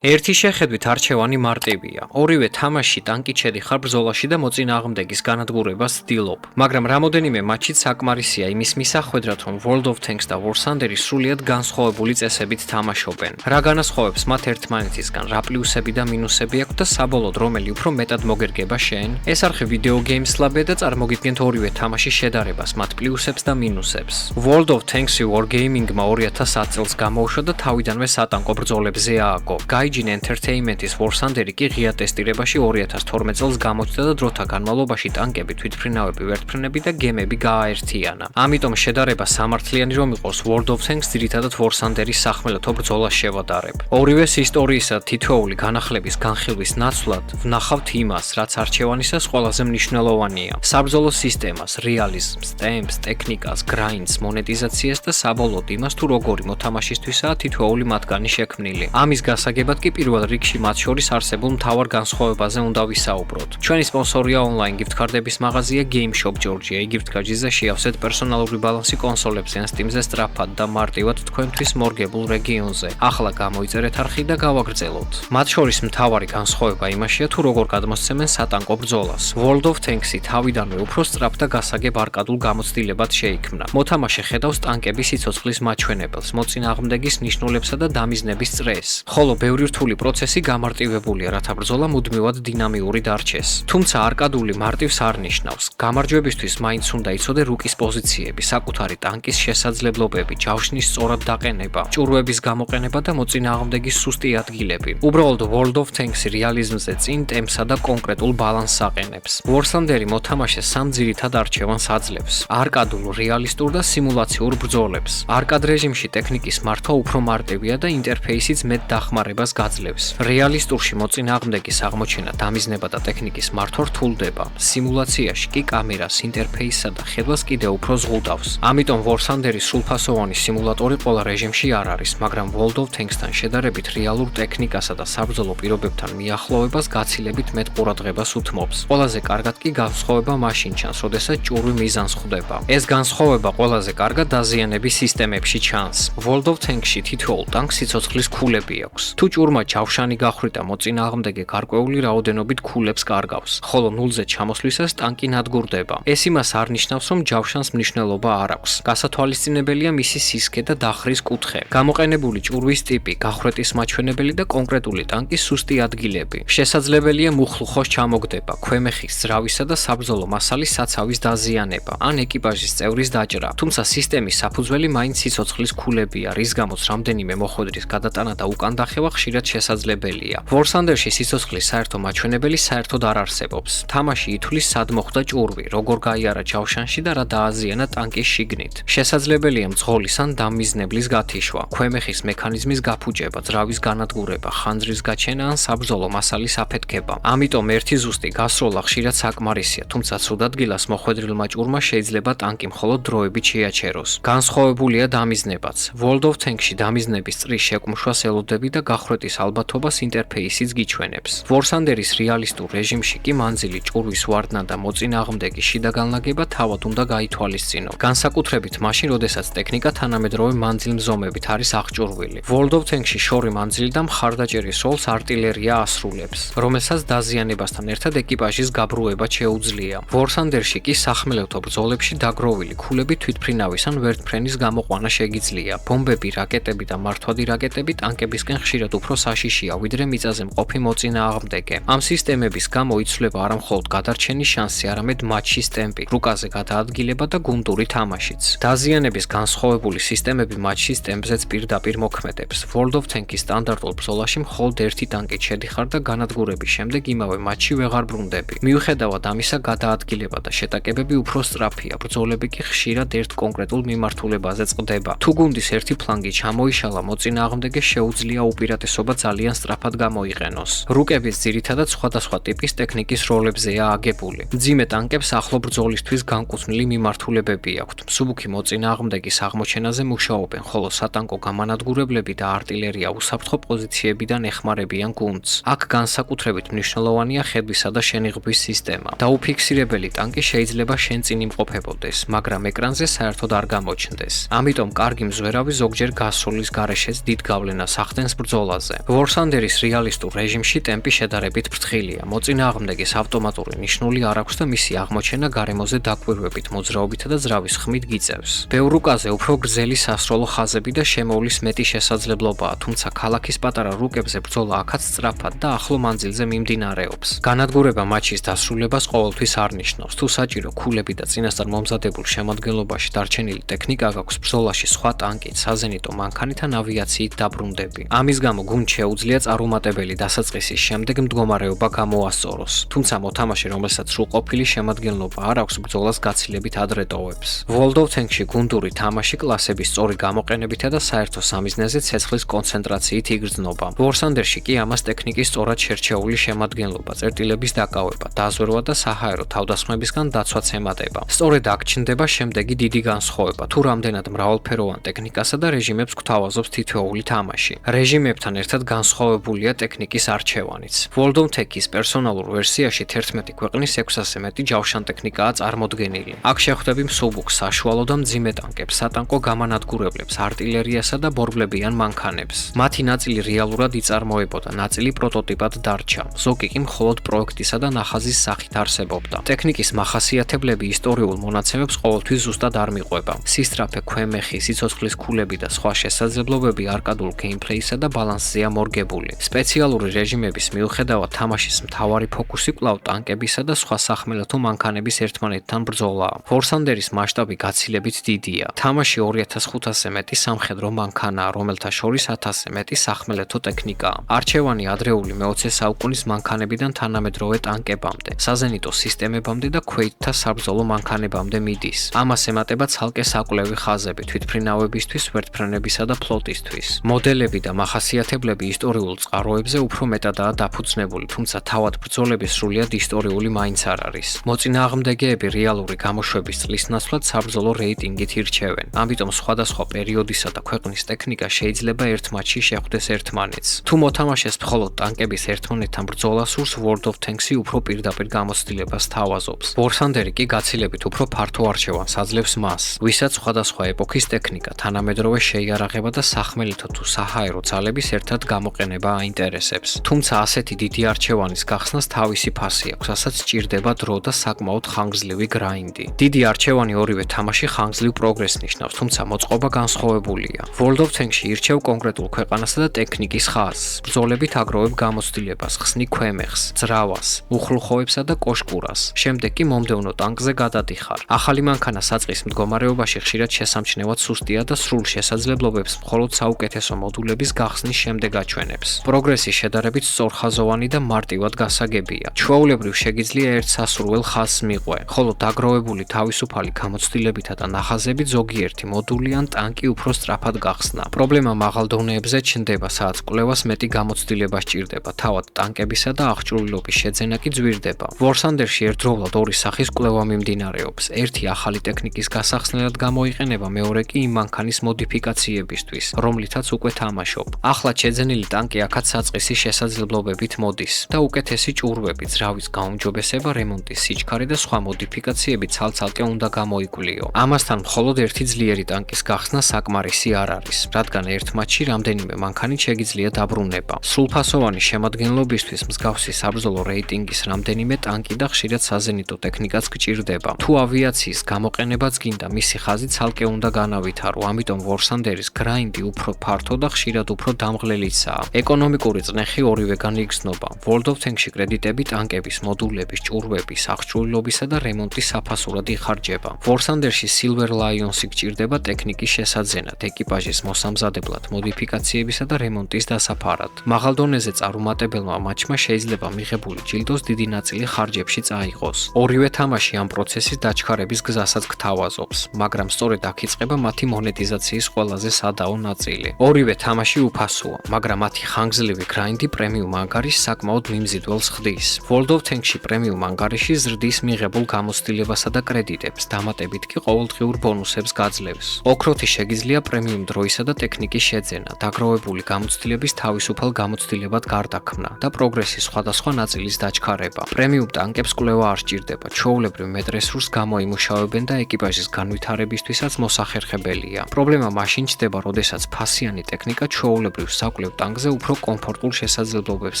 ერთი შეხედვით არჩევანი მარტივია. ორივე თამაში ტანკით შედიხარ ბრძოლაში და მოწინააღმდეგის განადგურებას ცდილობ. მაგრამ რამოდენიმე მატჩით საკმარისია იმის მისახვედრად, რომ World of Tanks და War Thunder სრულიად განსხვავებული წესებით თამაშობენ. რა განასხვავებს მათ ერთმანეთისგან, რა პლუსები და მინუსები აქვს და საბოლოოდ რომელი უფრო მეტად მოგერგება შენ? ეს არხი Video Games Lab-ია და წარმოგიდგენთ ორივე თამაშის შედარებას, მათ პლუსებს და მინუსებს. World of Tanks Wargaming-მა 2010 წელს გამოუშვა და თავიდანვე სატანკო ბრძოლებზე ააგო. Gaijin Entertainment-ის War Thunder-ი კი ღია ტესტირებაში 2012 წელს გამოჩნდა და დროთა განმავლობაში ტანკები, თვითმფრინავები, ვერტმფრინები და გემები გააერთიანა. ამიტომ შედარება სამართლიანი რომ იყოს World of Tanks ძირითადად War Thunder-ის სახმელეთო ბრძოლას შევადარებ. ორივეს ისტორიისა და თითოეული განახლების განხილვის ნაცვლად ვნახავთ იმას, რაც არჩევანისას ყველაზე მნიშვნელოვანია. საბრძოლო სისტემას, რეალიზმს, ტემპს, ტექნიკას, გრაინდს, მონეტიზაციას და საბოლოოდ იმას, თუ როგორი მოთამაშისთვისაა თითოეული მათგანი შექმნილი. ამის გასაგებად კი პირველ რიგში მათ შორის არსებულ მთავარ განსხვავებაზე უნდა ვისაუბროთ. ჩვენი სპონსორია ონლაინ გიფტ-ქარდების მაღაზია Game Shop Georgia. იგიფტ-ქარდზე შეავსეთ პერსონალური ბალანსი კონსოლებზე ან Steam-ზე სწრაფად და მარტივად თქვენთვის მორგებულ რეგიონზე. ახლა გამოიწერეთ არხი და გავაგრძელოთ. მათ შორის მთავარი განსხვავება იმაშია, თუ როგორ გადმოსცემენ სატანკო ბრძოლას. World of Tanks-ი თავიდანვე უფრო სწრაფ და გასაგებ არკადულ გამოცდილებად შეიქმნა. მოთამაშე ხედავს ტანკების სიცოცხლის მაჩვენებელს, მოწინააღმდეგის ნიშნულებსა და დამიზნების წრეს. ხოლო ბევრი რთული პროცესი გამარტივებულია, რათა ბრძოლა მუდმივად დინამიური დარჩეს. თუმცა არკადული მარტივს არ ნიშნავს. გამარჯვებისთვის მაინც უნდა იცოდე რუკის პოზიციები, საკუთარი ტანკის შესაძლებლობები, ჯავშნის სწორად დაყენება, ჭურვების გამოყენება და მოწინააღმდეგის სუსტი ადგილები. უბრალოდ World of Tanks რეალიზმზე წინ ტემპსა და კონკრეტულ ბალანსს აყენებს. War Thunder-ი მოთამაშეს სამ ძირითად არჩევანს აძლევს: არკადულ, რეალისტურ და სიმულაციურ ბრძოლებს. არკად რეჟიმში ტექნიკის მართვა უფრო მარტივია და ინტერფეისიც მეტ დახმარებას გაძლევს. რეალისტურში მოწინააღმდეგის აღმოჩენა, დამიზნება და ტექნიკის მართვა რთულდება. სიმულაციაში კი კამერას, ინტერფეისსა და ხედვას კიდევ უფრო ზღუდავს. ამიტომ War Thunder-ის სრულფასოვანი სიმულატორი ყველა რეჟიმში არ არის, მაგრამ World of Tanks-თან შედარებით რეალურ ტექნიკასა და საბრძოლო პირობებთან მიახლოვებას გაცილებით მეტ ყურადღებას უთმობს. ყველაზე კარგად კი განსხვავება მაშინ ჩანს, როდესაც ჭურვი მიზანს ხვდება. ეს განსხვავება ყველაზე კარგად დაზიანების სისტემებში ჩანს. World of Tanks-ში თითოეულ ტანკს სიცოცხლის ქულები აქვს. თუ ჭურმა ჯავშანი გახვიდა, მოწინააღმდეგე გარკვეული რაოდენობით ქულებს კარგავს, ხოლო ნულზე ჩამოსვლისას ტანკი ნადგურდება. ეს იმას არ ნიშნავს, რომ ჯავშანს მნიშვნელობა არ აქვს. გასათვალისწინებელია მისი სისქე და დახრის კუთხე. გამოყენებული ჭურვის ტიპი, გახვეტის მაჩვენებელი და კონკრეტული ტანკის სუსტი ადგილები. შესაძლებელია მუხლუხოს ჩამოგდება, ქვემეხის ძრავისა და საბრძოლო მასალის საცავის დაზიანება, ან ეკიპაჟის წევრის დაჭრა. თუმცა სისტემის საფუძველი მაინც სიცოცხლის ქულებია, რის გამოც რამდენიმე მოხვედრის გადატანა და უკან დახევა ხშირად შესაძლებელია. War Thunder-ში სიცოცხლის საერთო მაჩვენებელი საერთოდ არ არსებობს. თამაში ითვლის სად მოხვდა ჭურვი, როგორ გაიარა ჯავშანში და რა დააზიანა ტანკის შიგნით. შესაძლებელია მძღოლის ან დამიზნებლის გათიშვა, ქვემეხის მექანიზმის გაფუჭება, ძრავის განადგურება, ხანძრის გაჩენა ან საბრძოლო მასალის აფეთქება. ამიტომ ერთი ზუსტი გასროლა ხშირად საკმარისია, თუმცა ცუდ ადგილას მოხვედრილმა ჭურმა შეიძლება ტანკი მხოლოდ დროებით შეაჩეროს. განსხვავებულია დამიზნებაც. World of Tanks-ში დამიზნების წრის შეკუმშვას ელოდები და გახვეტის ალბათობას ინტერფეისიც გიჩვენებს. War Thunder-ის რეალისტურ რეჟიმში კი მანძილი, ჭურვის ვარდნა და მოწინააღმდეგის შიდა განლაგება თავად უნდა გაითვალისწინო. განსაკუთრებით მაშინ, როდესაც ტექნიკა თანამედროვე მანძილ-მზომებით არის აღჭურვილი. World of Tanks-ში შორი მანძილი და მხარდაჭერის როლს артиლერია ასრულებს, რომელსაც დაზიანებასთან ერთად ეკიპაჟის გაბრუება შეუძლია. War Thunder-ში კი სახმელეთო ბრძოლებში დაგროვილი ქულები თვითმფრინავის ან ვერტმფრენის გამოყვანა შეგიძლია. ბომბები, რაკეტები და მართვადი რაკეტები ტანკებისკენ ხშირად უფრო საშიშია, ვიდრე მიწაზე მყოფი მოწინააღმდეგე. ამ სისტემების გამო იცვლება არა მხოლოდ გადარჩენის შანსი, არამედ მატჩის ტემპი, რუკაზე გადაადგილება და გუნდური თამაშიც. დაზიანების განსხვავებული სისტემები მატჩის ტემპზეც პირდაპირ მოქმედებს. World of Tanks-ის სტანდარტულ ბრძოლაში მხოლოდ ერთი ტანკით შედიხარ და განადგურების შემდეგ იმავე მატჩში ვეღარ ბრუნდები. მიუხედავად ამისა, გადაადგილება და შეტაკებები უფრო სწრაფია, ბრძოლები კი ხშირად ერთ კონკრეტულ მიმართულებაზე წყდება. თუ გუნდის ერთი ფლანგი ჩამოიშალა, მოწინააღმდეგეს შეუძლია უპირატესობა ძალიან სწრაფად გამოიყენოს. რუკების ძირითადად სხვადასხვა ტიპის ტექნიკის როლებზეა აგებული. მძიმე ტანკებს ახლო ბრძოლისთვის განკუთვნილი მიმართულებები აქვთ. მსუბუქი მოწინააღმდეგის აღმოჩენაზე მუშაობენ, ხოლო სატანკო გამანადგურებლები და артиლერია უსაფრთხო პოზიციებიდან ეხმარებიან გუნდს. აქ განსაკუთრებით მნიშვნელოვანია ხედვისა და შენიღბვის სისტემა. დაუფიქსირებელი ტანკი შეიძლება შენ წინ იმყოფებოდეს, მაგრამ ეკრანზე საერთოდ არ გამოჩნდეს. ამიტომ კარგი მზვერავი ზოგჯერ გასროლის გარეშეც დიდ გავლენას ახდენს ბრძოლაზე. ფასზე. War Thunder-ის რეალისტურ რეჟიმში ტემპი შედარებით ფრთხილია. მოწინააღმდეგეს ავტომატური ნიშნული არ აქვს და მისი აღმოჩენა გარემოზე დაკვირვებით, მოძრაობითა და ძრავის ხმით გიწევს. ბევრ რუკაზე უფრო გრძელი სასროლო ხაზები და შემოვლის მეტი შესაძლებლობაა, თუმცა ქალაქის პატარა რუკებზე ბრძოლა აქაც სწრაფად და ახლო მანძილზე მიმდინარეობს. განადგურება მატჩის დასრულებას ყოველთვის არ ნიშნავს. თუ საჭირო ქულები და წინასწარ მომზადებულ შემადგენლობაში დარჩენილი ტექნიკა გაქვს, ბრძოლაში სხვა ტანკით, საზენიტო მანქანით ან ავიაციით დაბრუნდები. ამის გამო გუნდს შეუძლია წარუმატებელი დასაწყისის შემდეგ მდგომარეობა გამოასწოროს. თუმცა მოთამაშე, რომელსაც სრულყოფილი შემადგენლობა არ აქვს, ბრძოლას გაცილებით ადრე ტოვებს. World of Tanks-ში გუნდური თამაში კლასების სწორი გამოყენებითა და საერთო სამიზნეზე ცეცხლის კონცენტრაციით იგრძნობა. War Thunder-ში კი ამას ტექნიკის სწორად შერჩეული შემადგენლობა, წერტილების დაკავება, დაზვერვა და საჰაერო თავდასხმებისგან დაცვაც ემატება. სწორედ აქ ჩნდება შემდეგი დიდი განსხვავება, თუ რამდენად მრავალფეროვან ტექნიკასა და რეჟიმებს გვთავაზობს თითოეული თამაში. რეჟიმებთან ერთად განსხვავებულია ტექნიკის არჩევანიც. World of Tanks-ის პერსონალურ ვერსიაში 11 ქვეყნის 600-ზე მეტი ჯავშან ტექნიკაა წარმოდგენილი. აქ შეხვდები მსუბუქ, საშუალო და მძიმე ტანკებს, სატანკო გამანადგურებლებს, არტილერიასა და ბორბლებიან მანქანებს. მათი ნაწილი რეალურად იწარმოებოდა, ნაწილი პროტოტიპად დარჩა. ზოგი კი მხოლოდ პროექტისა და ნახაზის სახით არსებობდა. ტექნიკის მახასიათებლები ისტორიულ მონაცემებს ყოველთვის ზუსტად არ მიყვება. სისწრაფე ქვემეხი, სიცოცხლის ქულები და სხვა შესაძლებლობები არკადულ გეიმპლეისა და ბალანსზეა მორგებული. სპეციალური რეჟიმების მიუხედავად თამაშის მთავარი ფოკუსი კვლავ ტანკებისა და სხვა სახმელეთო მანქანების ერთმანეთთან ბრძოლაა. War Thunder-ის მასშტაბი გაცილებით დიდია. თამაში 2500-ზე მეტი სამხედრო მანქანაა, რომელთა შორის 1000-ზე მეტი სახმელეთო ტექნიკაა. არჩევანი ადრეული მე-20 საუკუნის მანქანებიდან თანამედროვე ტანკებამდე, საზენიტო სისტემებამდე და ქვეითთა საბრძოლო მანქანებამდე მიდის. ამას ემატება ცალკე საკვლევი ხაზები თვითმფრინავებისთვის, ვერტმფრენებისა და ფლოტისთვის. მოდელები და მახასიათებლები ისტორიულ წყაროებზე უფრო მეტადაა დაფუძნებული, თუმცა თავად ბრძოლები სრულიად ისტორიული მაინც არ არის. მოწინააღმდეგეები რეალური გამოშვების წლის ნაცვლად საბრძოლო რეიტინგით ირჩევენ. ამიტომ სხვადასხვა პერიოდისა და ქვეყნის ტექნიკა შეიძლება ერთ მატჩში შეხვდეს ერთმანეთს. თუ მოთამაშეს მხოლოდ ტანკების ერთმანეთთან ბრძოლა სურს, World of Tanks-ი უფრო პირდაპირ გამოცდილებას თავაზობს. War Thunder-ი კი გაცილებით უფრო ფართო არჩევანს აძლევს მას, ვისაც სხვადასხვა ეპოქის ტექნიკა, თანამედროვე შეიარაღება და სახმელეთო თუ საჰაერო ძალების ერთად გამოყენება აინტერესებს. თუმცა ასეთი დიდი არჩევანის გახსნას თავისი ფასი აქვს, რასაც სჭირდება დრო და საკმაოდ ხანგრძლივი გრაინდი. დიდი არჩევანი ორივე თამაში ხანგრძლივ პროგრესს ნიშნავს, თუმცა მოწყობა განსხვავებულია. World of Tanks-ში ირჩევ კონკრეტულ ქვეყანასა და ტექნიკის ხაზს. ბრძოლებით აგროვებ გამოცდილებას, ხსნი ქვემეხს, ძრავას, უხლუხოვებსა და კოშკურას. შემდეგ კი მომდევნო ტანკზე გადადიხარ. ახალი მანქანა საწყის მდგომარეობაში ხშირად შესამჩნევად სუსტია და სრულ შესაძლებლობებს მხოლოდ საუკეთესო მოდულების გახსნის შემდეგ აჩვენებს. პროგრესი შედარებით სწორხაზოვანი და მარტივად გასაგებია. ჩვეულებრივ შეგიძლია ერთ სასურველ ხაზს მიყვე, ხოლო დაგროვებული თავისუფალი გამოცდილებითა და ნახაზებით ზოგიერთი მოდული ან ტანკი უფრო სწრაფად გახსნა. პრობლემა მაღალ დონეებზე ჩნდება, სადაც კვლევას მეტი გამოცდილება სჭირდება, თავად ტანკებისა და აღჭურვილობის შეძენა კი ძვირდება. War Thunder-ში ერთდროულად ორი სახის კვლევა მიმდინარეობს. ერთი ახალი ტექნიკის გასახსნელად გამოიყენება, მეორე კი იმ მანქანის მოდიფიკაციებისთვის, რომლითაც უკვე თამაშობ. ახლად შეძენილი ტანკი აქაც საწყისი შესაძლებლობებით მოდის და უკეთესი ჭურვები, ძრავის გაუმჯობესება, რემონტის სიჩქარე და სხვა მოდიფიკაციები ცალ-ცალკე უნდა გამოიკვლიო. ამასთან მხოლოდ ერთი ძლიერი ტანკის გახსნა საკმარისი არ არის, რადგან ერთ მატჩში რამდენიმე მანქანით შეგიძლია დაბრუნება. სრულფასოვანი შემადგენლობისთვის მსგავსი საბრძოლო რეიტინგის რამდენიმე ტანკი და ხშირად საზენიტო ტექნიკაც გჭირდება. თუ ავიაციის გამოყენებაც გინდა, მისი ხაზი ცალკე უნდა განავითარო, ამიტომ War Thunder-ის გრაინდი უფრო ფართო და ხშირად უფრო დამღლელიცაა. ეკონომიკური წნეხი ორივეგან იგრძნობა. World of Tanks-ში კრედიტები ტანკების, მოდულების, ჭურვების, აღჭურვილობისა და რემონტის საფასურად იხარჯება. War Thunder-ში Silver Lions-ი გჭირდება ტექნიკის შესაძენად, ეკიპაჟის მოსამზადებლად, მოდიფიკაციებისა და რემონტის დასაფარად. მაღალ დონეზე წარუმატებელმა მატჩმა შეიძლება მიღებული ჯილდოს დიდი ნაწილი ხარჯებში წაიღოს. ორივე თამაში ამ პროცესის დაჩქარების გზასაც გთავაზობს, მაგრამ სწორედ აქ იწყება მათი მონეტიზაციის ყველაზე სადაო ნაწილი. ორივე თამაში უფასოა, მაგრამ მათი ხანგრძლივი გრაინდი პრემიუმ ანგარიშს საკმაოდ მიმზიდველს ხდის. World of Tanks-ში პრემიუმ ანგარიში ზრდის მიღებულ გამოცდილებასა და კრედიტებს, დამატებით კი ყოველდღიურ ბონუსებს გაძლევს. ოქროთი შეგიძლია პრემიუმ დროისა და ტექნიკის შეძენა, დაგროვებული გამოცდილების თავისუფალ გამოცდილებად გარდაქმნა და პროგრესის სხვადასხვა ნაწილის დაჩქარება. პრემიუმ ტანკებს კვლევა არ სჭირდება, ჩვეულებრივ მეტრესურს გამოიმუშავებენ და ეკიპაჟის განვითარებისთვისაც მოსახერხებელია. პრობლემა მაშინ ჩნდება, როდესაც ფასიანი ტექნიკა ჩვეულებრივ გამოკვლევ ტანკზე უფრო კომფორტულ შესაძლებლობებს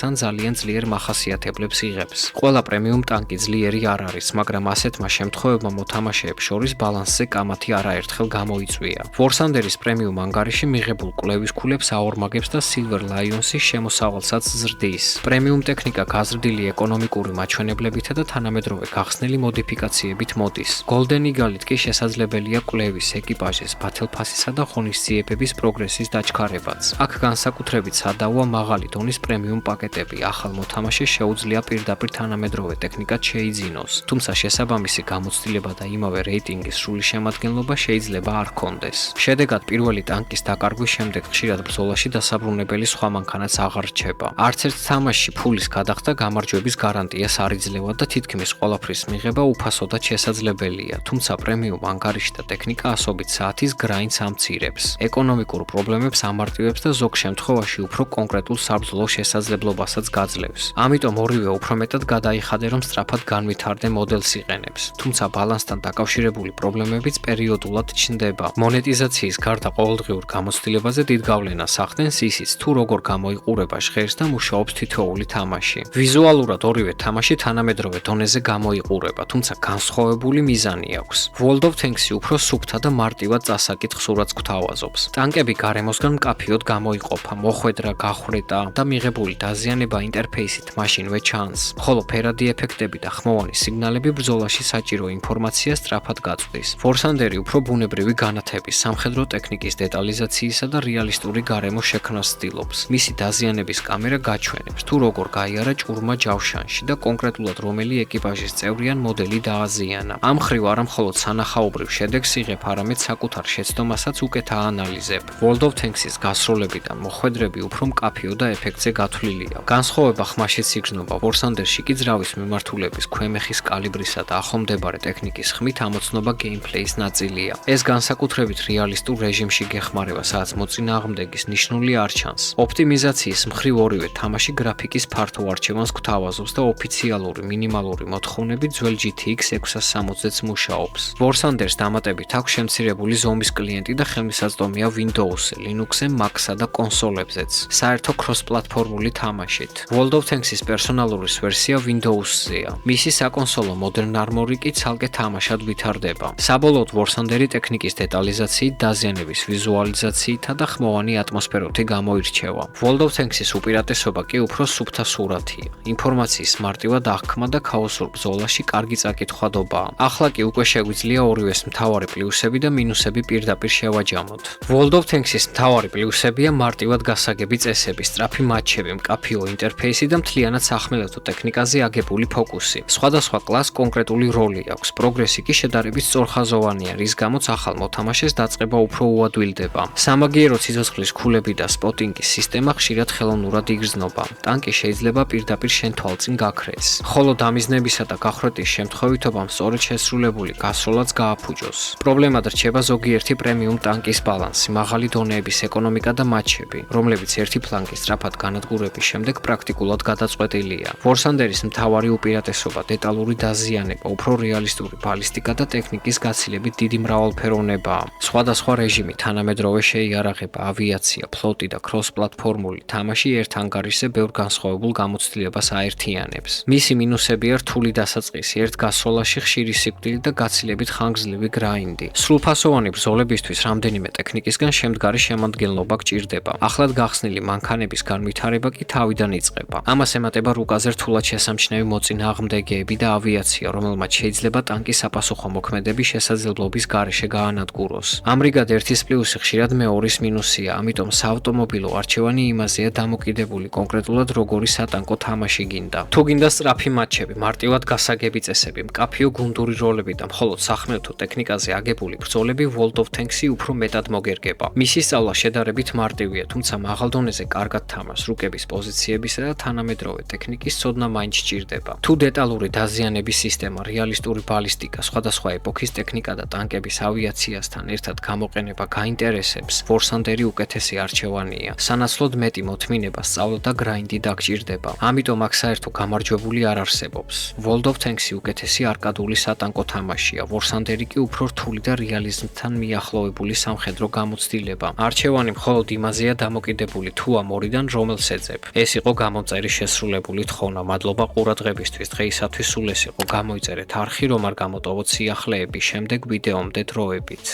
ან ძალიან ძლიერ მახასიათებლებს იღებს. ყველა პრემიუმ ტანკი ძლიერი არ არის, მაგრამ ასეთმა შემთხვევებმა მოთამაშეებს შორის ბალანსზე კამათი არაერთხელ გამოიწვია. War Thunder-ის პრემიუმ ანგარიში მიღებულ კვლევის ქულებს აორმაგებს და Silver Lions-ის შემოსავალსაც ზრდის. პრემიუმ ტექნიკა გაზრდილი ეკონომიკური მაჩვენებლებითა და თანამედროვე გახსნილი მოდიფიკაციებით მოდის. Golden Eagle-ით კი შესაძლებელია კვლევის ეკიპაჟის Battle Pass-ისა და ღონისძიებების პროგრესის დაჩქარებაც. აქ განსაკუთრებით სადავოა მაღალი დონის პრემიუმ პაკეტები, ახალ მოთამაშეს შეუძლია პირდაპირ თანამედროვე ტექნიკად შეიძინოს, თუმცა შესაბამისი გამოცდილება და იმავე რეიტინგის სრული შემადგენლობა შეიძლება არ ჰქონდეს. შედეგად პირველი ტანკის დაკარგვის შემდეგ ხშირად ბრძოლაში დასაბრუნებელი სხვა მანქანაც აღარ რჩება. არც ერთ თამაშში ფულის გადახდა გამარჯვების გარანტიას არ იძლევა და თითქმის ყველაფრის მიღება უფასოდაც შესაძლებელია, თუმცა პრემიუმ ანგარიში და ტექნიკა ასობით საათის გრაინდს ამცირებს. ეკონომიკურ პრობლემებს ამარტივებს და ზოგ შემთხვევაში უფრო კონკრეტულ საბრძოლო შესაძლებლობასაც გაძლევს. ამიტომ ორივე უფრო მეტად გადაიხადე, რომ სწრაფად განვითარდე მოდელს იყენებს, თუმცა ბალანსთან დაკავშირებული პრობლემებიც პერიოდულად ჩნდება. მონეტიზაციის გარდა ყოველდღიურ გამოცდილებაზე დიდ გავლენას ახდენს ისიც, თუ როგორ გამოიყურება ჟღერს და მუშაობს თითოეული თამაში. ვიზუალურად ორივე თამაში თანამედროვე დონეზე გამოიყურება, თუმცა განსხვავებული მიზანი აქვს. World of Tanks-ი უფრო სუფთა და მარტივად წასაკითხ სურათს გვთავაზობს. ტანკები გარემოსგან მკაფიოდ გამოიყოფა, მოხვედრა, გახვრეტა და მიღებული დაზიანება ინტერფეისით მაშინვე ჩანს, ხოლო ფერადი ეფექტები და ხმოვანი სიგნალები ბრძოლაში საჭირო ინფორმაციას სწრაფად გაწვდის. War Thunder-ი უფრო ბუნებრივი განათების, სამხედრო ტექნიკის დეტალიზაციისა და რეალისტური გარემოს შექმნას ცდილობს. მისი დაზიანების კამერა გაჩვენებს, თუ როგორ გაიარა ჭურმა ჯავშანში და კონკრეტულად რომელი ეკიპაჟის წევრი ან მოდელი დააზიანა. ამ მხრივ არა მხოლოდ სანახაობრივ შედეგს იღებ, არამედ საკუთარ შეცდომასაც უკეთ აანალიზებ. World of Tanks-ის გასროლებიდან მოხვედრები უფრო მკაფიო და ეფექტზე გათვლილია. განსხვავება ხმაშიც იგრძნობა War Thunder-ში კი ძრავის მიმართულების, ქვემეხის კალიბრისა და ახლომდებარე ტექნიკის ხმით ამოცნობა გეიმპლეის ნაწილია. ეს განსაკუთრებით რეალისტურ რეჟიმში გეხმარება, სადაც მოწინააღმდეგის ნიშნული არ ჩანს. ოპტიმიზაციის მხრივ ორივე თამაში გრაფიკის ფართო არჩევანს გვთავაზობს და ოფიციალური მინიმალური მოთხოვნები ძველ GTX 660-ს მუშაობს. War Thunder-ს დამატებით აქვს შემცირებული ზომის კლიენტი და ხელმისაწვდომია Windows-ზე, Linux-ზე, Mac-სა და კონსოლებზეც. საერთო cross-პლატფორმული თამაშით. World of Tanks-ის პერსონალური ვერსია Windows-ზეა. მისი საკონსოლო Modern Armor-ი კი ცალკე თამაშად ვითარდება. საბოლოოდ War Thunder-ი ტექნიკის დეტალიზაციით, დაზიანების ვიზუალიზაციითა და ხმოვანი ატმოსფეროთი გამოირჩევა. World of Tanks-ის უპირატესობა კი უფრო სუფთა სურათია. ინფორმაციის მარტივად აღქმა და ქაოსურ ბრძოლაში კარგი წაკითხვადობაა. ახლა კი უკვე შეგვიძლია ორივეს მთავარი პლუსები და მინუსები პირდაპირ შევაჯამოთ. World of Tanks-ის მთავარი პლუსებია მარტივად გასაგები წესები, სწრაფი მატჩები, მკაფიო ინტერფეისი და მთლიანად სახმელეთო ტექნიკაზე აგებული ფოკუსი. სხვადასხვა კლასს კონკრეტული როლი აქვს. პროგრესი კი შედარებით სწორხაზოვანია, რის გამოც ახალ მოთამაშეს დაწყება უფრო უადვილდება. სამაგიერო ციცოცხლის ქულები და სპოტინგის სისტემა ხშირად ხელოვნურად იგრძნობა. ტანკი შეიძლება პირდაპირ შენ თვალწინ გაქრეს, ხოლო დამიზნებისა და გახვრეტის შემთხვევითობამ სწორედ შესრულებული გასროლაც გააფუჭოს. პრობლემად რჩება ზოგიერთი პრემიუმ ტანკის ბალანსი, მაღალი დონეების ეკონომიკა და მატჩები, რომლებიც ერთი ფლანგის სწრაფად განადგურების შემდეგ პრაქტიკულად გადაწყვეტილია. War Thunder-ის მთავარი უპირატესობა დეტალური დაზიანება, უფრო რეალისტური ბალისტიკა და ტექნიკის გაცილებით დიდი მრავალფეროვნებაა. სხვადასხვა რეჟიმი, თანამედროვე შეიარაღება, ავიაცია, ფლოტი და cross-პლატფორმული თამაში ერთ ანგარიშზე ბევრ განსხვავებულ გამოცდილებას აერთიანებს. მისი მინუსებია რთული დასაწყისი, ერთ გასროლაში ხშირი სიკვდილი და გაცილებით ხანგრძლივი გრაინდი. სრულფასოვანი ბრძოლებისთვის რამდენიმე ტექნიკისგან შემდგარი შემადგენლობა გჭირდება. ახლად გახსნილი მანქანების განვითარება კი თავიდან იწყება. ამას ემატება რუკაზე რთულად შესამჩნევი მოწინააღმდეგეები და ავიაცია, რომელმაც შეიძლება ტანკის საპასუხო მოქმედების შესაძლებლობის გარეშე გაანადგუროს. ამრიგად ერთის პლუსი ხშირად მეორის მინუსია, ამიტომ საავტომობილო არჩევანი იმაზეა დამოკიდებული კონკრეტულად როგორი სატანკო თამაში გინდა. თუ გინდა სწრაფი მატჩები, მარტივად გასაგები წესები, მკაფიო გუნდური როლები და მხოლოდ სახმელეთო ტექნიკაზე აგებული ბრძოლები, World of Tanks-ი უფრო მეტად მოგერგება. მისი სწავლა შედარებით მარტივია, თუმცა მაღალ დონეზე კარგად თამაშს რუკების პოზიციებისა და თანამედროვე ტექნიკის ცოდნა მაინც სჭირდება. თუ დეტალური დაზიანების სისტემა, რეალისტური ბალისტიკა, სხვადასხვა ეპოქის ტექნიკა და ტანკების ავიაციასთან ერთად გამოყენება გაინტერესებს, War Thunder-ი უკეთესი არჩევანია. სანაცვლოდ მეტი მოთმინება, სწავლა და გრაინდი დაგჭირდება. ამიტომ აქ საერთო გამარჯვებული არ არსებობს. World of Tanks-ი უკეთესი არკადული სატანკო თამაშია. War Thunder-ი კი უფრო რთული და რეალიზმთან მიახლოვებული სამხედრო გამოცდილება. არჩევანი მხოლოდ იმაზეა დამოკიდებული დამოკიდებული თუ ამ ორიდან რომელს ეძებ. ეს იყო გამომწერის შესრულებული თხოვნა. მადლობა ყურადღებისთვის. დღეისათვის სულ ეს იყო. გამოიწერეთ არხი, რომ არ გამოტოვოთ სიახლეები შემდეგ ვიდეომდე დროებით.